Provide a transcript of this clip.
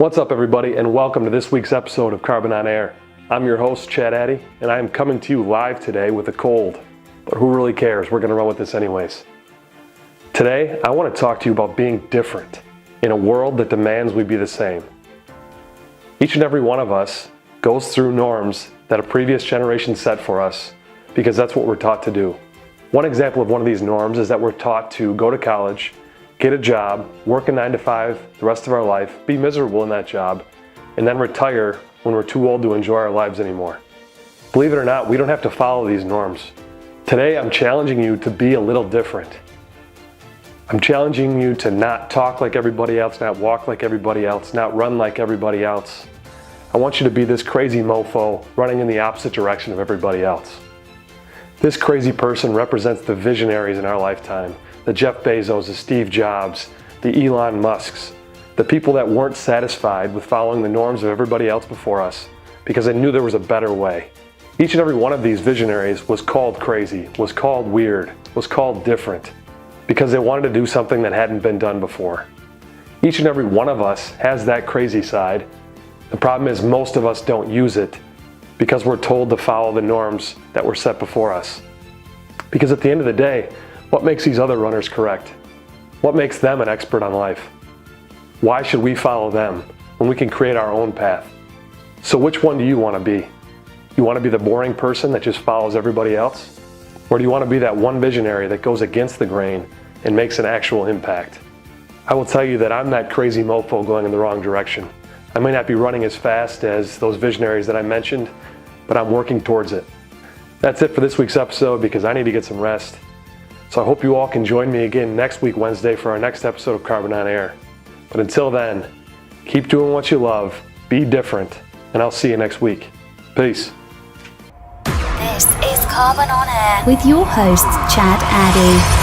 What's up, everybody, and welcome to this week's episode of Karben on Air. I'm your host, Chad Addy, and I am coming to you live today with a cold. But who really cares? We're going to run with this anyways. Today, I want to talk to you about being different in a world that demands we be the same. Each and every one of us goes through norms that a previous generation set for us because that's what we're taught to do. One example of one of these norms is that we're taught to go to college, get a job, work a 9-to-5 the rest of our life, be miserable in that job, and then retire when we're too old to enjoy our lives anymore. Believe it or not, we don't have to follow these norms. Today, I'm challenging you to be a little different. I'm challenging you to not talk like everybody else, not walk like everybody else, not run like everybody else. I want you to be this crazy mofo running in the opposite direction of everybody else. This crazy person represents the visionaries in our lifetime. The Jeff Bezos, the Steve Jobs, the Elon Musks, the people that weren't satisfied with following the norms of everybody else before us because they knew there was a better way. Each and every one of these visionaries was called crazy, was called weird, was called different because they wanted to do something that hadn't been done before. Each and every one of us has that crazy side. The problem is most of us don't use it because we're told to follow the norms that were set before us. Because at the end of the day, what makes these other runners correct? What makes them an expert on life? Why should we follow them when we can create our own path? So which one do you want to be? You want to be the boring person that just follows everybody else? Or do you want to be that one visionary that goes against the grain and makes an actual impact? I will tell you that I'm that crazy mofo going in the wrong direction. I may not be running as fast as those visionaries that I mentioned, but I'm working towards it. That's it for this week's episode because I need to get some rest. So I hope you all can join me again next week, Wednesday, for our next episode of Karben on Air. But until then, keep doing what you love, be different, and I'll see you next week. Peace. This is Karben on Air with your host, Chad Addy.